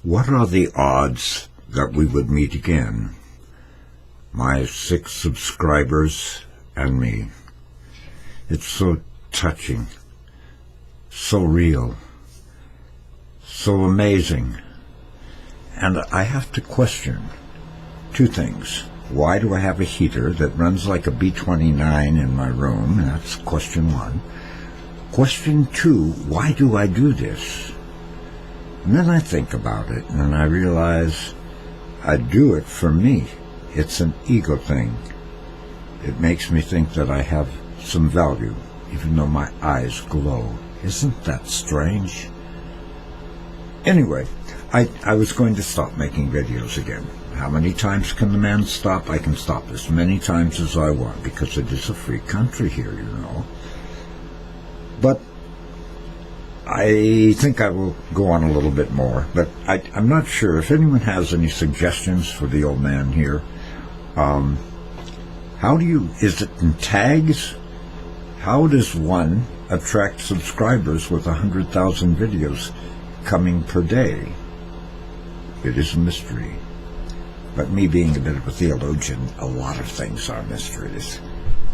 What are the odds that we would meet again? My 6 subscribers and me. It's so touching, so real, so amazing. And I have to question 2 things. Why do I have a heater that runs like a B-29 in my room? That's question 1. Question 2, why do I do this? And then I think about it, and I realize I do it for me. It's an ego thing. It makes me think that I have some value, even though my eyes glow. Isn't that strange? Anyway, I was going to stop making videos again. How many times can the man stop? I can stop as many times as I want, because it is a free country here, you know. But I think I will go on a little bit more, but I'm not sure if anyone has any suggestions for the old man here. Is it in tags? How does one attract subscribers with 100,000 videos coming per day? It is a mystery. But me being a bit of a theologian, a lot of things are mysteries.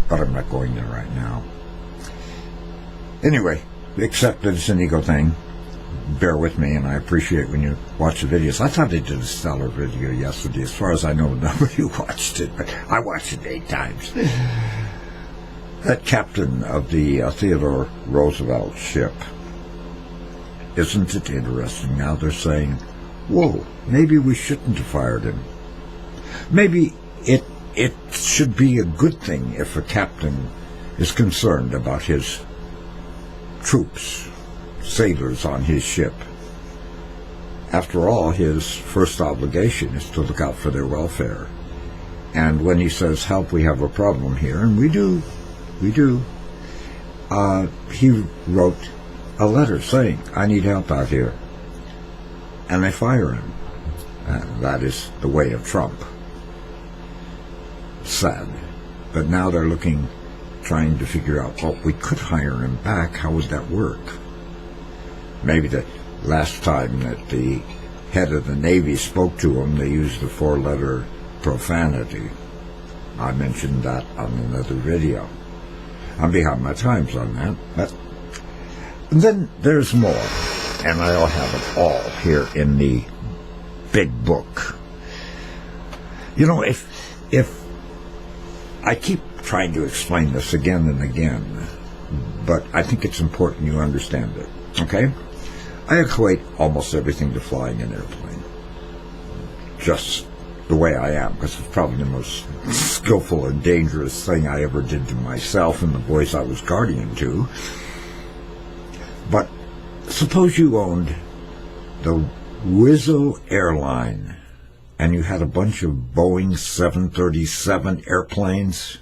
But I'm not going there right now. Anyway, except that it's an ego thing. Bear with me, and I appreciate when you watch the videos. I thought they did a stellar video yesterday. As far as I know, nobody watched it, but I watched it 8 times. That captain of the Theodore Roosevelt ship, isn't it interesting? Now they're saying, whoa, maybe we shouldn't have fired him. Maybe it should be a good thing if a captain is concerned about his troops, sailors on his ship. After all, his first obligation is to look out for their welfare. And when he says, help, we have a problem here, and we do, he wrote a letter saying, I need help out here. And they fire him. And that is the way of Trump. Sad. But now they're trying to figure out, well, we could hire him back. How would that work? Maybe the last time that the head of the Navy spoke to him, they used the 4-letter profanity. I mentioned that on another video. I'm behind my times on that. But then there's more, and I'll have it all here in the big book. You know, if I keep trying to explain this again and again, but I think it's important you understand it, okay? I equate almost everything to flying an airplane. Just the way I am, because it's probably the most skillful and dangerous thing I ever did to myself and the boys I was guardian to. But suppose you owned the Wizzo airline, and you had a bunch of Boeing 737 airplanes,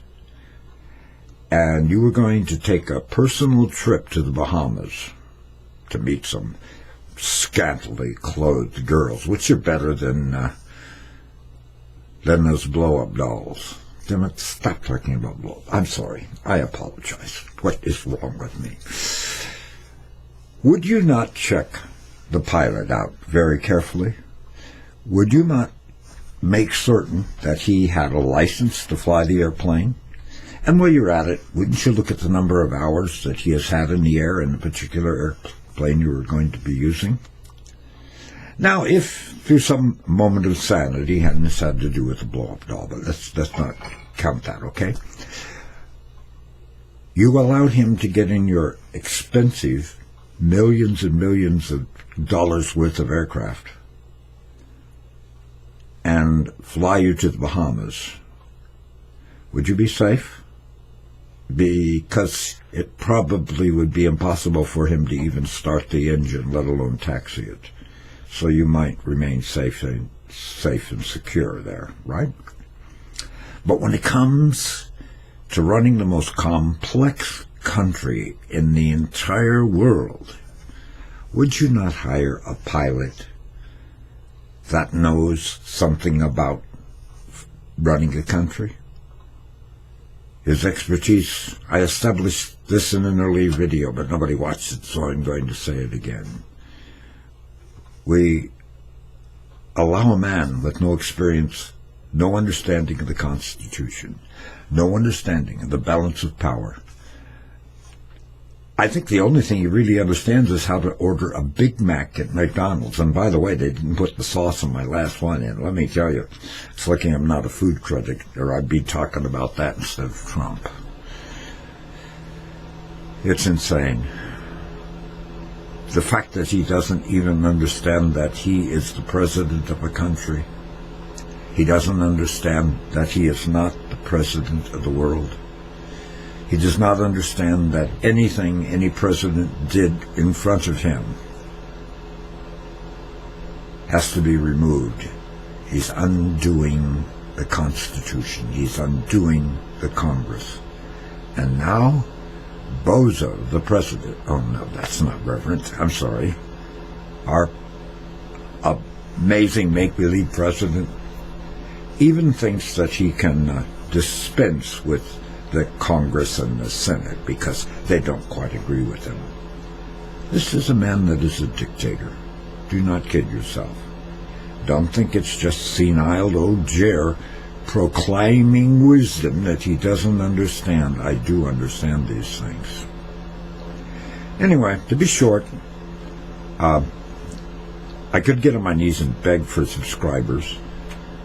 and you were going to take a personal trip to the Bahamas to meet some scantily clothed girls, which are better than those blow-up dolls. Damn it, stop talking about blow-up. I'm sorry. I apologize. What is wrong with me? Would you not check the pilot out very carefully? Would you not make certain that he had a license to fly the airplane? And while you're at it, wouldn't you look at the number of hours that he has had in the air in the particular airplane you were going to be using? Now, if through some moment of sanity, and this had to do with the blow-up doll, but let's not count that, okay? You allowed him to get in your expensive millions and millions of dollars worth of aircraft and fly you to the Bahamas. Would you be safe? Because it probably would be impossible for him to even start the engine, let alone taxi it. So you might remain safe and secure there, right? But when it comes to running the most complex country in the entire world, would you not hire a pilot that knows something about running a country? His expertise, I established this in an early video, but nobody watched it, so I'm going to say it again. We allow a man with no experience, no understanding of the Constitution, no understanding of the balance of power. I think the only thing he really understands is how to order a Big Mac at McDonald's. And by the way, they didn't put the sauce on my last one in. Let me tell you, it's lucky I'm not a food critic, or I'd be talking about that instead of Trump. It's insane. The fact that he doesn't even understand that he is the president of a country. He doesn't understand that he is not the president of the world. He does not understand that anything any president did in front of him has to be removed. He's undoing the Constitution. He's undoing the Congress. And now, Bozo, the president, oh no, that's not reverent, I'm sorry, our amazing make-believe president, even thinks that he can dispense with the Congress and the Senate because they don't quite agree with him. This is a man that is a dictator. Do not kid yourself. Don't think it's just senile old Jer proclaiming wisdom that he doesn't understand. I do understand these things. Anyway, to be short, I could get on my knees and beg for subscribers.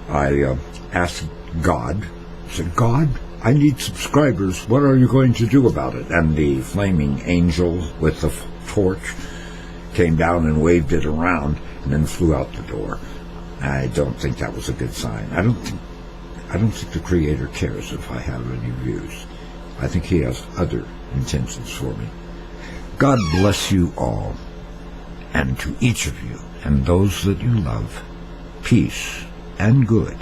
I asked God, I said, God, I need subscribers. What are you going to do about it? And the flaming angel with the torch came down and waved it around and then flew out the door. I don't think that was a good sign. I don't think the Creator cares if I have any views. I think he has other intentions for me. God bless you all, and to each of you and those that you love, peace and good.